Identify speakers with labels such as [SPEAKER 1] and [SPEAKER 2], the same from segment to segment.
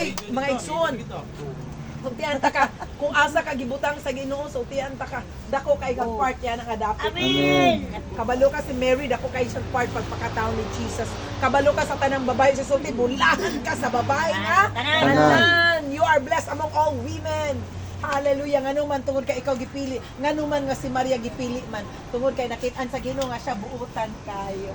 [SPEAKER 1] Uy, mga igsoon. Sultihan ta ka, kung asa ka gibutang sa Ginoo, sultihan ta ka. Dako kay kang part yan ang adapit.
[SPEAKER 2] Amen.
[SPEAKER 1] Kabalo ka si Mary, dako kay siyang part pagpakataon ni Jesus. Kabalo ka sa tanang babae sa sulti, bulahan ka sa babae nga. Tanan. You are blessed among all women. Hallelujah. Ngano man tungod kay ikaw gipili, ngano man nga si Maria gipili man, tungod kay nakit-an sa Ginoo nga siya buutan kayo.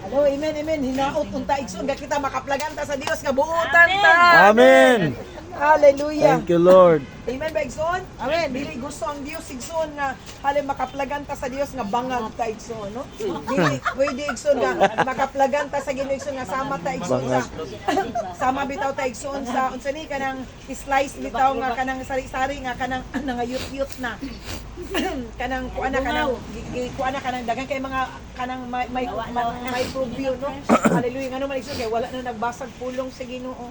[SPEAKER 1] Hello, amen, amen. Hinaot unta igsoon nga kita makaplagan ta sa Dios nga buutan ta.
[SPEAKER 2] Amen.
[SPEAKER 1] Hallelujah.
[SPEAKER 2] Thank you, Lord.
[SPEAKER 1] Amen ba igsoon? Amen. Dili gusto ang Dios igsoon nga halim makaplagan ta sa Dios nga bangag ta igsoon, no? Dili pwede igsoon nga makaplagan ta sa Ginoo igsoon nga sama ta igsoon sa sama bitaw ta igsoon sa unsa ni kanang slice bitaw nga kanang sari-sari nga kanang nangayut-yut na. Kanang kuana kanang dagan kay mga kanang may microbio, no? Hallelujah. Ngano man igsoon kay wala na nagbasag pulong sa Ginoo.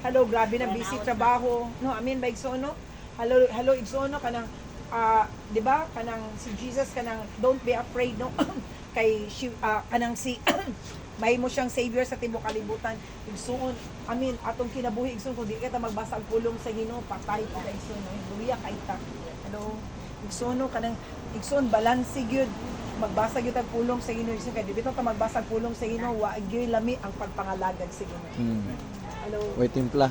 [SPEAKER 1] Hello, grabe na busy trabaho. No, amen ba igsoon, no? Hello igsoon, no? Kanang di ba? Kanang si Jesus kanang don't be afraid, no? Kay kanang si may mo siyang savior sa tibuok kalibutan. Igsoon, amen, atong kinabuhi igsoon kung di kita magbasa og pulong sa Ginoo, patay ka igsoon, no? Luya kay ta. Hello. Igsoon, no? Kanang igsoon balanse gyud magbasa gyud ang pulong sa Ginoo igsoon kay di bitaw ta magbasa og pulong sa Ginoo wa gyud lami ang pagpangalagad sa Ginoo. Hello.
[SPEAKER 2] Wait, timpla.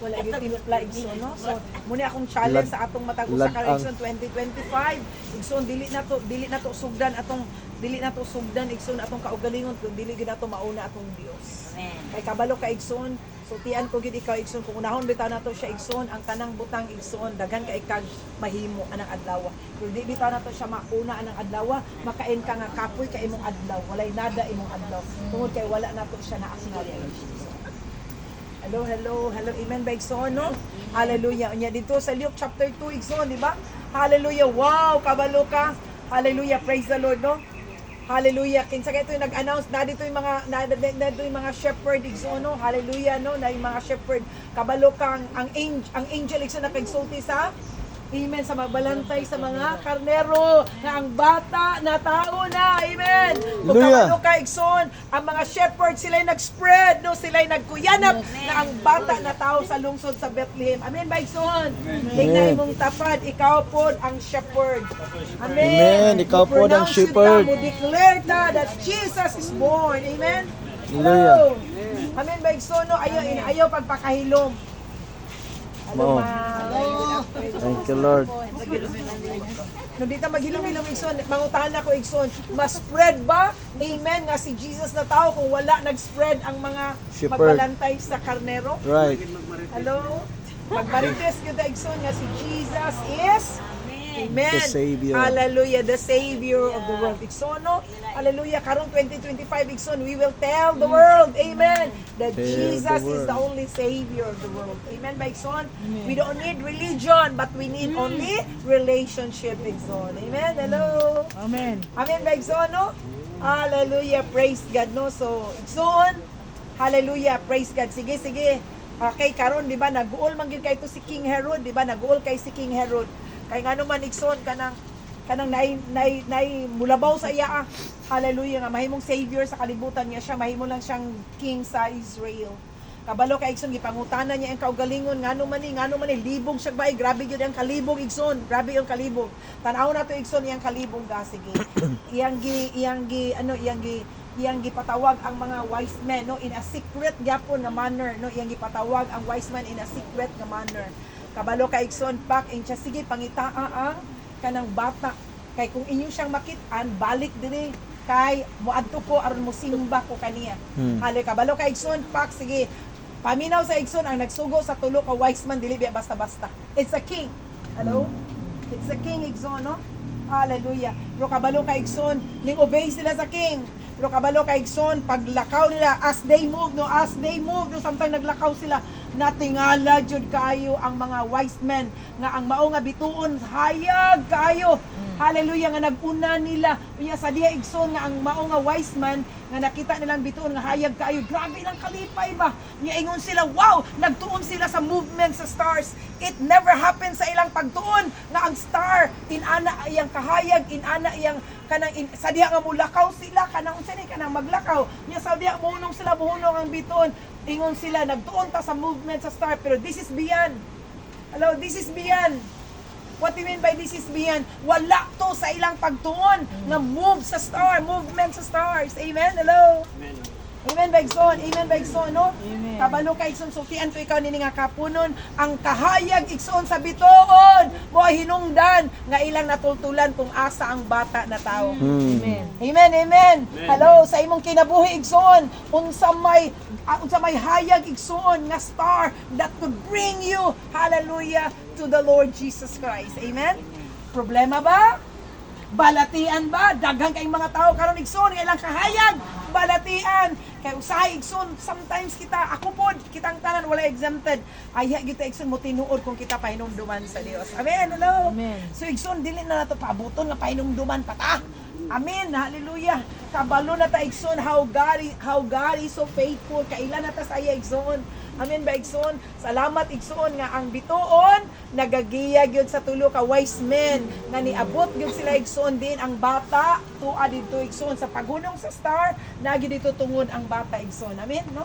[SPEAKER 1] Wala yung tinupla igsoon, no? So, muna akong challenge sa atong matag usa ka igsoon 2025. Igsoon dili na to sugdan igsoon atong kaugalingon kung dili gid nato mauna atong Dios.
[SPEAKER 3] Amen.
[SPEAKER 1] Kay kabalo ka igsoon, sultian ko gid ikaw igsoon kung unahon bitaw nato siya igsoon ang tanang butang igsoon daghan kay kag mahimo anang adlaw. Kung di bitaw nato siya mauna anang adlaw, makain ka nga kapoy ka imong adlaw, walay nada imong adlaw. Tungod kay wala nato siya naaknal. Hello, amen ba igsoon, no? Hallelujah. Unya dito sa Luke chapter 2 igsoon, di ba? Hallelujah. Wow, kabalo ka. Hallelujah, praise the Lord, no? Hallelujah. Kinsa kay ito yung nag-announce na dito yung mga shepherd igsoon, no? Hallelujah, no? Na yung mga shepherd kabalo ka ang angel igsoon na kagsulti sa amen sa magbalantay sa mga karnero na ang bata na tao na. Amen. Kung kabalo ka igsoon, ang mga shepherd sila'y nag-spread, no? Sila'y nagkuyanap na ang bata na tao sa lungsod sa Bethlehem. Amen ba igsoon? Tingnan imong tapad, ikaw pod ang shepherd. Amen.
[SPEAKER 2] Amen. Ikaw pod ang shepherd.
[SPEAKER 1] Mo declare ta that Jesus is born. Amen.
[SPEAKER 2] Hallelujah.
[SPEAKER 1] Amen ba igsoon, no? Ayaw pagpakahilom. Hello,
[SPEAKER 2] Mo.
[SPEAKER 1] ma'am.
[SPEAKER 2] Thank you, Lord.
[SPEAKER 1] Nung dito maghilom-hilom igsoon, mangutahan ako igsoon, ma-spread ba? Amen nga si Jesus na tao kung wala nag-spread ang mga
[SPEAKER 2] Shepherd.
[SPEAKER 1] magbalantay sa karnero?
[SPEAKER 2] Right.
[SPEAKER 1] Hello? Magmarites yun na igsoon nga si Jesus is Amen.
[SPEAKER 2] The Savior.
[SPEAKER 1] Hallelujah, the Savior of the world. Igsono, hallelujah, karong 2025 igsoon, we will tell the world, amen, that
[SPEAKER 2] Tell
[SPEAKER 1] Jesus
[SPEAKER 2] the
[SPEAKER 1] is the
[SPEAKER 2] world.
[SPEAKER 1] only Savior of the world. Amen ba igsoon? We don't need religion, but we need only relationship igsoon. Amen. Hello.
[SPEAKER 4] Amen.
[SPEAKER 1] Amen ba igsoon, no? Hallelujah, praise God, no? So, igsoon, hallelujah, praise God. Sige. Okay, karon di ba nag-uol man gyud kay to si King Herod, di ba? Nag-uol kay si King Herod. Kay ngano man igsoon kanang nay mulabaw sa iya. Hallelujah nga mahimong savior sa kalibutan niya siya, mahimo lang siyang king sa Israel. Kabalo kay igsoon gipangutanan niya ang kaugalingon ngano man ni libog siya ba, grabe gyud ang kalibog igsoon, grabe yung kalibog. Tan-aw na to igsoon iyang kalibog ga sige. iyang gipatawag ang mga wise men, no, in a secret gyapon nga manner, no, iyang gipatawag ang wise men in a secret nga manner. Kabalo ka igsoon pak in siya sige pangitaa ang kanang bata kay kung inyo siyang makit-an balik diri kay moadto ko aron mo simba ko kaniya. Hali kabalo ka igsoon pak sige paminaw sa igsoon ang nagsugo sa tulo ka wise man dili biya basta-basta. It's a king. Hello? It's a king igsoon, no? Hallelujah. Pero kabalo ka igsoon ning obey sila sa king. Pero kabalo ka igsoon paglakaw nila as they move no samtang naglakaw sila natingala jud kayo ang mga wise men nga ang mao nga bituon hayag kayo. Hallelujah nga naguna nila unya sa diha igsoon nga ang mao nga wise man nga nakita nilang bituon nga hayag kayo. Grabe lang kalipay ba. Nya ingon sila, wow, nagtuon sila sa movement sa stars. It never happened sa ilang pagtuon nga ang star inana iyang kahayag, inana iyang kanang sa diha nga mulakaw sila kanang unsa ni kanang maglakaw. Nya sa diha muhunong sila muhunong ang bituon. Ingon sila, nagtuon ta sa movement sa star, pero this is beyond. Hello, this is beyond. What do you mean by this is beyond? Wala to sa ilang pagtuon nga move sa star, movement sa stars. Amen? Hello? Amen, Baigson. Amen, Baigson, no?
[SPEAKER 3] Amen.
[SPEAKER 1] Kabalo ka, Igson. Sultian to ikaw nini nga kapunon. Ang kahayag, Igson, sa bitoon. Mo hinungdan nga ilang natultulan kung asa ang bata na tao.
[SPEAKER 3] Amen.
[SPEAKER 1] Amen, amen. Hello, sa imong kinabuhi, Igsoon, unsa may hayag, Igsoon, nga star that could bring you, hallelujah, to the Lord Jesus Christ. Amen? Problema ba? Balatian ba? Daghang kayong mga tao karon Igsoon, nga ilang kahayag, balatian. Kay usahay, Igsoon, sometimes kita, ako pod, kitang tanan, wala exempted. Ay, kita, Igsoon, mo tinuod kung kita pahinumduman sa Dios. Amen, hello?
[SPEAKER 3] Amen.
[SPEAKER 1] So, Igsoon, dili na nato pabuton nga pahinumduman pa ta. Amen. Hallelujah. Kabalo na ta Igsoon how God is so faithful. Kailan na ta sa iya Igsoon. Amen ba Igsoon? Salamat Igsoon nga ang bituon nagagiyag yun sa tulo ka wise men nga niabot yun sila Igsoon din ang bata tuwa dito Igsoon sa paghunong sa star nagi dito tungod ang bata Igsoon. Amen no?